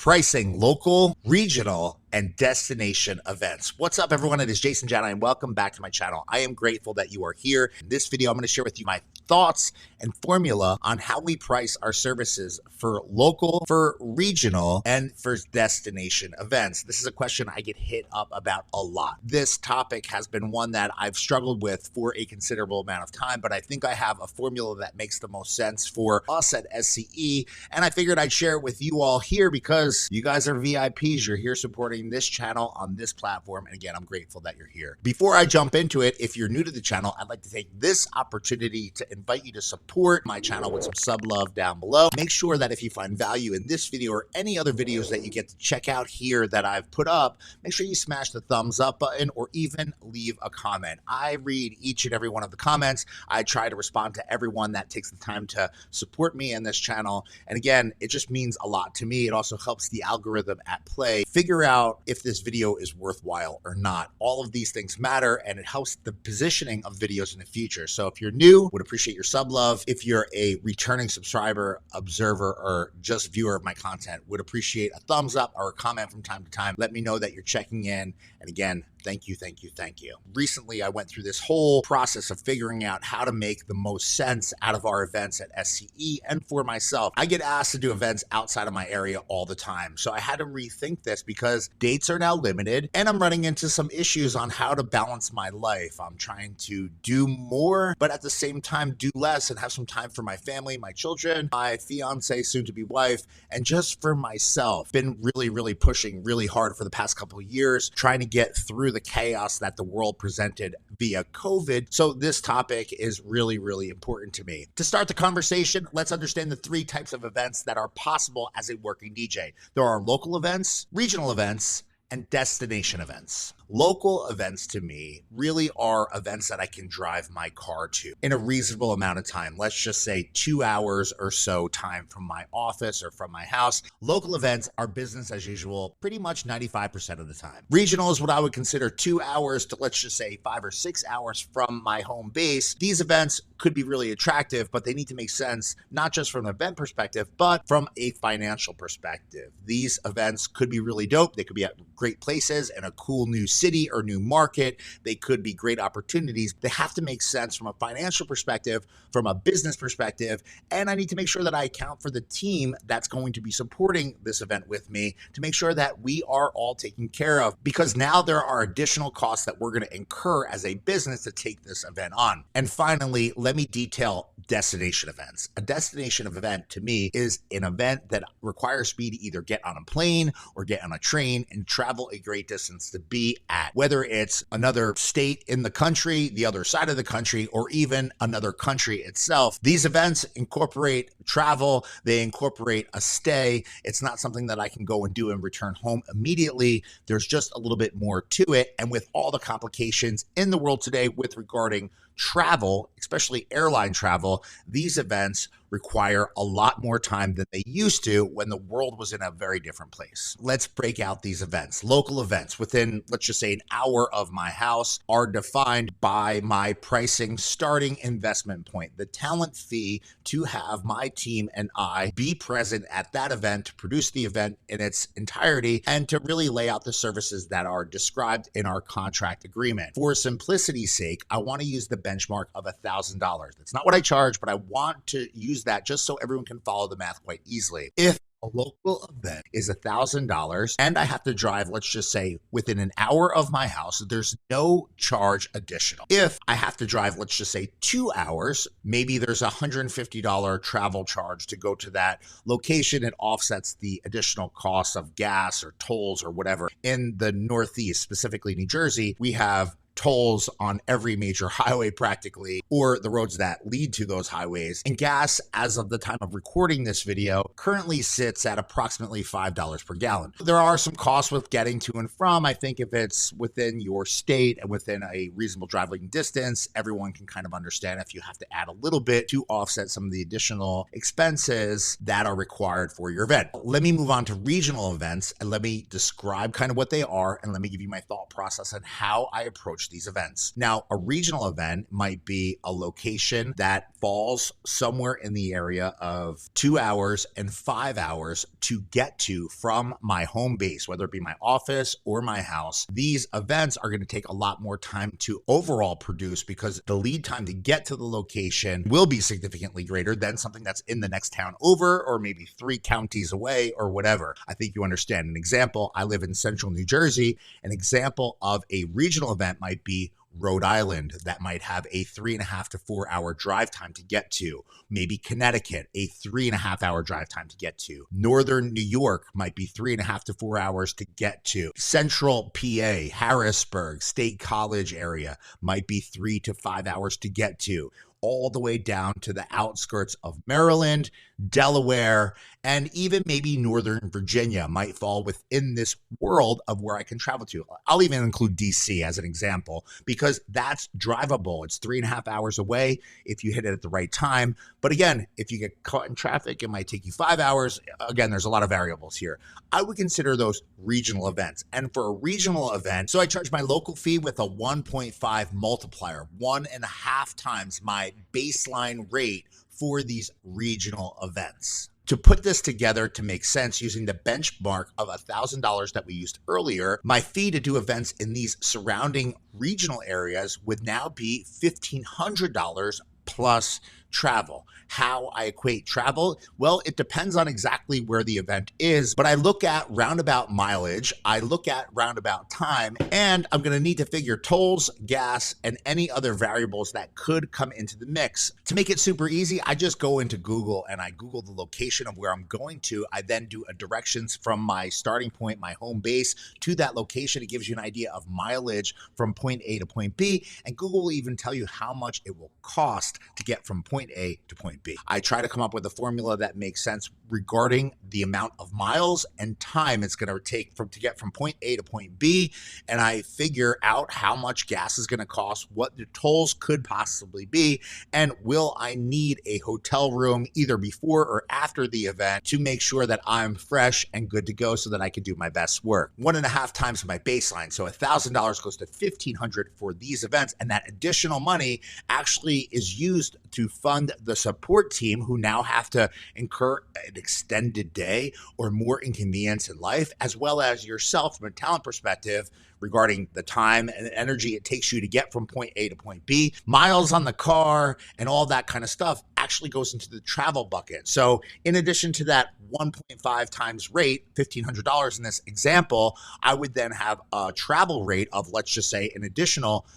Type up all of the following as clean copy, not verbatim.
pricing local, regional, and destination events. What's up, everyone? It is Jason Jani, and welcome back to my channel. I am grateful that you are here. In this video, I'm going to share with you my thoughts and formula on how we price our services for local, for regional, and for destination events. This is a question I get hit up about a lot. This topic has been one that I've struggled with for a considerable amount of time, but I think I have a formula that makes the most sense for us at SCE, and I figured I'd share it with you all here because you guys are VIPs. You're here supporting this channel on this platform, and again, I'm grateful that you're here. Before I jump into it, if you're new to the channel, I'd like to take this opportunity to invite you to support my channel with some sub love down below. Make sure that if you find value in this video or any other videos that you get to check out here that I've put up, make sure you smash the thumbs up button or even leave a comment. I read each and every one of the comments. I try to respond to everyone that takes the time to support me and this channel. And again, it just means a lot to me. It also helps the algorithm at play figure out if this video is worthwhile or not. All of these things matter, and it helps the positioning of videos in the future. So if you're new, would appreciate your sub love. If you're a returning subscriber, observer, or just viewer of my content, would appreciate a thumbs up or a comment from time to time. Let me know that you're checking in. And again, thank you, thank you, thank you. Recently, I went through this whole process of figuring out how to make the most sense out of our events at SCE and for myself. I get asked to do events outside of my area all the time. So I had to rethink this because dates are now limited and I'm running into some issues on how to balance my life. I'm trying to do more, but at the same time, do less and have some time for my family, my children, my fiance, soon to be wife, and just for myself. Been really pushing really hard for the past couple of years, trying to get through the chaos that the world presented via COVID. So this topic is really important to me. To start the conversation, let's understand the three types of events that are possible as a working DJ. There are local events, regional events, and destination events. Local events to me really are events that I can drive my car to in a reasonable amount of time. Let's just say 2 hours or so time from my office or from my house. Local events are business as usual pretty much 95% of the time. Regional is what I would consider 2 hours to, let's just say, 5 or 6 hours from my home base. These events could be really attractive, but they need to make sense, not just from an event perspective, but from a financial perspective. These events could be really dope. They could be at great places in a cool new city or new market. They could be great opportunities. They have to make sense from a financial perspective, from a business perspective, and I need to make sure that I account for the team that's going to be supporting this event with me to make sure that we are all taken care of, because now there are additional costs that we're going to incur as a business to take this event on. And finally, let me detail destination events. A destination event to me is an event that requires me to either get on a plane or get on a train and travel a great distance to be at, whether it's another state in the country, the other side of the country, or even another country itself. These events incorporate travel, they incorporate a stay. It's not something that I can go and do and return home immediately. There's just a little bit more to it. And with all the complications in the world today with regarding travel, especially airline travel, these events require a lot more time than they used to when the world was in a very different place. Let's break out these events. Local events within, let's just say, an hour of my house are defined by my pricing starting investment point, the talent fee to have my team and I be present at that event, to produce the event in its entirety, and to really lay out the services that are described in our contract agreement. For simplicity's sake, I want to use the benchmark of $1,000. That's not what I charge, but I want to use that just so everyone can follow the math quite easily. If a local event is $1,000 and I have to drive, let's just say, within an hour of my house, there's no charge additional. If I have to drive, let's just say 2 hours, maybe there's a $150 travel charge to go to that location. It offsets the additional costs of gas or tolls or whatever. In the Northeast, specifically New Jersey, we have tolls on every major highway practically, or the roads that lead to those highways. And gas, as of the time of recording this video, currently sits at approximately $5 per gallon. There are some costs with getting to and from. I think if it's within your state and within a reasonable driving distance, everyone can kind of understand if you have to add a little bit to offset some of the additional expenses that are required for your event. Let me move on to regional events and let me describe kind of what they are, and let me give you my thought process on how I approach these events. Now, a regional event might be a location that falls somewhere in the area of 2 hours and 5 hours to get to from my home base, whether it be my office or my house. These events are going to take a lot more time to overall produce because the lead time to get to the location will be significantly greater than something that's in the next town over or maybe 3 counties away or whatever. I think you understand. An example, I live in central New Jersey. An example of a regional event might be Rhode Island, that might have a 3.5 to 4 hour drive time to get to. Maybe Connecticut, a 3.5 hour drive time to get to. Northern New York might be 3.5 to 4 hours to get to. Central PA, Harrisburg, State College area might be 3 to 5 hours to get to. All the way down to the outskirts of Maryland, Delaware, and even maybe Northern Virginia might fall within this world of where I can travel to. I'll even include DC as an example because that's drivable. It's 3.5 hours away if you hit it at the right time. But again, if you get caught in traffic, it might take you 5 hours. Again, there's a lot of variables here. I would consider those regional events. And for a regional event, so I charge my local fee with a 1.5 multiplier, 1.5 times my baseline rate for these regional events. To put this together to make sense using the benchmark of $1,000 that we used earlier, my fee to do events in these surrounding regional areas would now be $1,500 plus travel. How I equate travel? Well, it depends on exactly where the event is, but I look at roundabout mileage, I look at roundabout time, and I'm going to need to figure tolls, gas, and any other variables that could come into the mix. To make it super easy, I just go into Google and I Google the location of where I'm going to. I then do a directions from my starting point, my home base, to that location. It gives you an idea of mileage from point A to point B, and Google will even tell you how much it will cost to get from point A to point B. I try to come up with a formula that makes sense regarding the amount of miles and time it's going to take to get from point A to point B, and I figure out how much gas is going to cost, what the tolls could possibly be, and will I need a hotel room either before or after the event to make sure that I'm fresh and good to go so that I can do my best work. 1.5 times my baseline, so $1,000 goes to $1,500 for these events, and that additional money actually is used to fund the support team who now have to incur an extended day or more inconvenience in life, as well as yourself from a talent perspective regarding the time and energy it takes you to get from point A to point B. Miles on the car and all that kind of stuff actually goes into the travel bucket. So in addition to that 1.5 times rate, $1,500 in this example, I would then have a travel rate of, let's just say, an additional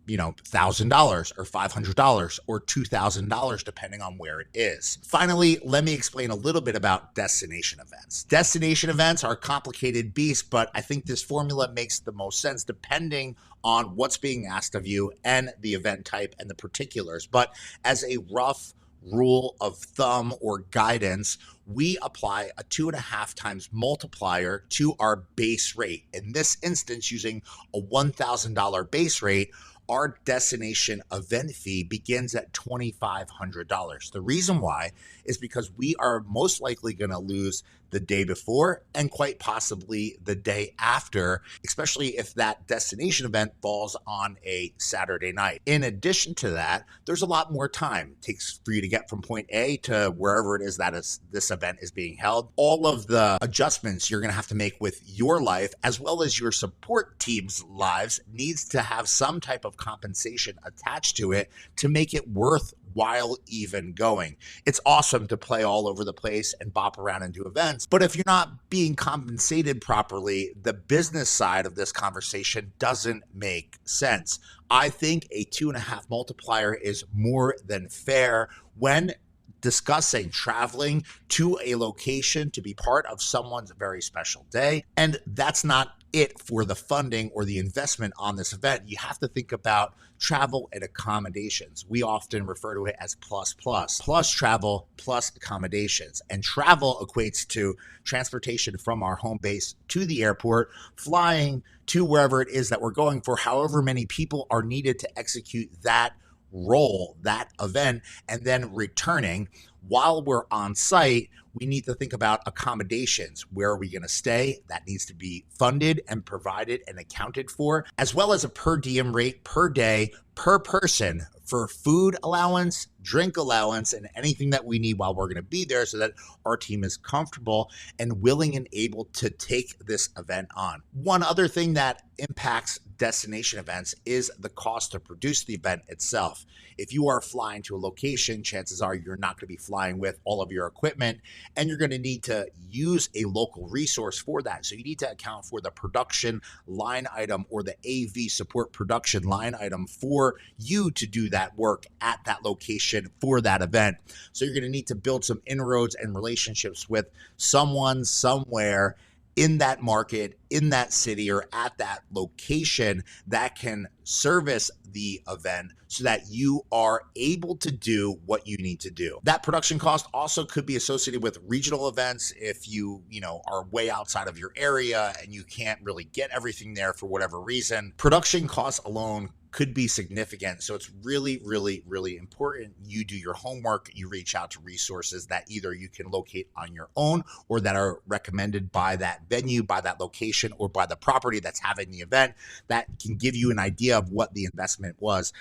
$1,000 or $500 or $2,000, depending on where it is. Finally, let me explain a little bit about destination events. Destination events are a complicated beast, but I think this formula makes the most sense depending on what's being asked of you and the event type and the particulars. But as a rough rule of thumb or guidance, we apply a 2.5 times multiplier to our base rate. In this instance, using a $1,000 base rate, our destination event fee begins at $2,500. The reason why is because we are most likely going to lose the day before and quite possibly the day after, especially if that destination event falls on a Saturday night. In addition to that, there's a lot more time it takes for you to get from point A to wherever it is that this event is being held. All of the adjustments you're going to have to make with your life as well as your support team's lives needs to have some type of compensation attached to it to make it worthwhile even going. It's awesome to play all over the place and bop around and do events, but if you're not being compensated properly, the business side of this conversation doesn't make sense. I think a 2.5 multiplier is more than fair when discussing traveling to a location to be part of someone's very special day. And that's not it for the funding or the investment on this event. You have to think about travel and accommodations. We often refer to it as plus travel plus accommodations. And travel equates to transportation from our home base to the airport, flying to wherever it is that we're going for however many people are needed to execute that roll that event and then returning. While we're on site, we need to think about accommodations. Where are we going to stay? That needs to be funded and provided and accounted for, as well as a per diem rate per day, per person for food allowance, drink allowance, and anything that we need while we're going to be there so that our team is comfortable and willing and able to take this event on. One other thing that impacts destination events is the cost to produce the event itself. If you are flying to a location, chances are you're not going to be flying with all of your equipment, and you're going to need to use a local resource for that. So you need to account for the production line item or the AV support production line item for you to do that work at that location for that event. So you're going to need to build some inroads and relationships with someone somewhere in that market, in that city, or at that location that can service the event so that you are able to do what you need to do. That production cost also could be associated with regional events. If you are way outside of your area and you can't really get everything there for whatever reason, production costs alone could be significant. So it's really, really, really important you do your homework. You reach out to resources that either you can locate on your own or that are recommended by that venue, by that location, or by the property that's having the event that can give you an idea of what the investment was.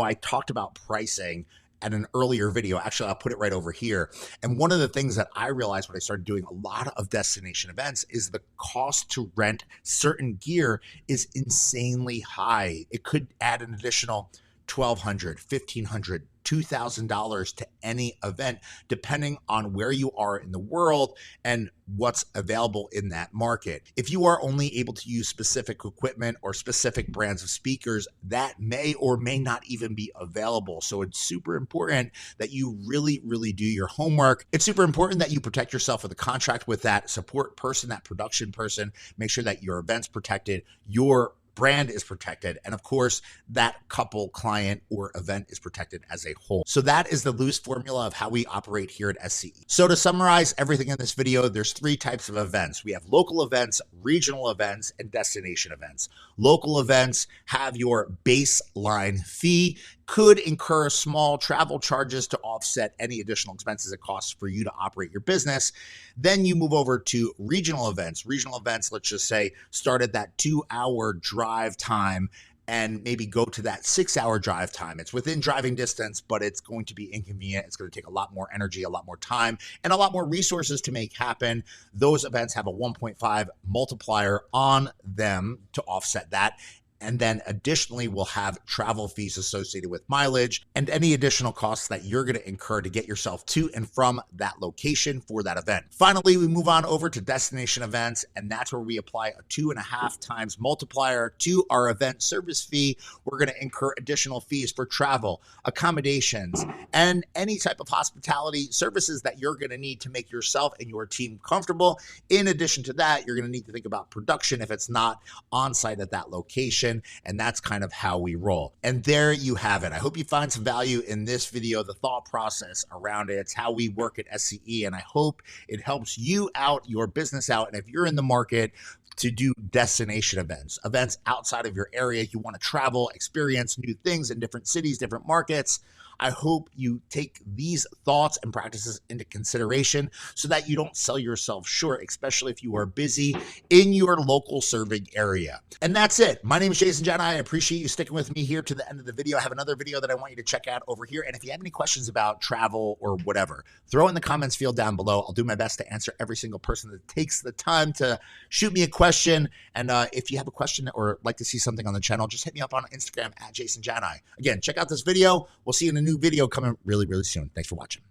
I talked about pricing at an earlier video. Actually, I'll put it right over here. And one of the things that I realized when I started doing a lot of destination events is the cost to rent certain gear is insanely high. It could add an additional $1,200, $1,500, $2,000 to any event, depending on where you are in the world and what's available in that market. If you are only able to use specific equipment or specific brands of speakers, that may or may not even be available. So it's super important that you really, really do your homework. It's super important that you protect yourself with a contract with that support person, that production person. Make sure that your event's protected, your brand is protected, and of course that couple, client, or event is protected as a whole. So that is the loose formula of how we operate here at SCE. So to summarize everything in this video, there's 3 types of events. We have local events, regional events, and destination events. Local events have your baseline fee, could incur small travel charges to offset any additional expenses it costs for you to operate your business. Then you move over to regional events. Regional events, let's just say, start at that 2-hour drive time and maybe go to that 6-hour drive time. It's within driving distance, but it's going to be inconvenient. It's going to take a lot more energy, a lot more time, and a lot more resources to make happen. Those events have a 1.5 multiplier on them to offset that. And then additionally, we'll have travel fees associated with mileage and any additional costs that you're going to incur to get yourself to and from that location for that event. Finally, we move on over to destination events, and that's where we apply a 2.5 times multiplier to our event service fee. We're going to incur additional fees for travel, accommodations, and any type of hospitality services that you're going to need to make yourself and your team comfortable. In addition to that, you're going to need to think about production if it's not on site at that location. And that's kind of how we roll. And there you have it. I hope you find some value in this video, the thought process around it. It's how we work at SCE, and I hope it helps you out, your business out. And if you're in the market to do destination events outside of your area, you want to travel, experience new things in different cities, different markets, I hope you take these thoughts and practices into consideration so that you don't sell yourself short, especially if you are busy in your local serving area. And that's it. My name is Jason Jani. I appreciate you sticking with me here to the end of the video. I have another video that I want you to check out over here. And if you have any questions about travel or whatever, throw in the comments field down below. I'll do my best to answer every single person that takes the time to shoot me a question. And if you have a question or like to see something on the channel, just hit me up on Instagram at Jason Jani. Again, check out this video. We'll see you in a new video coming really, really soon. Thanks for watching.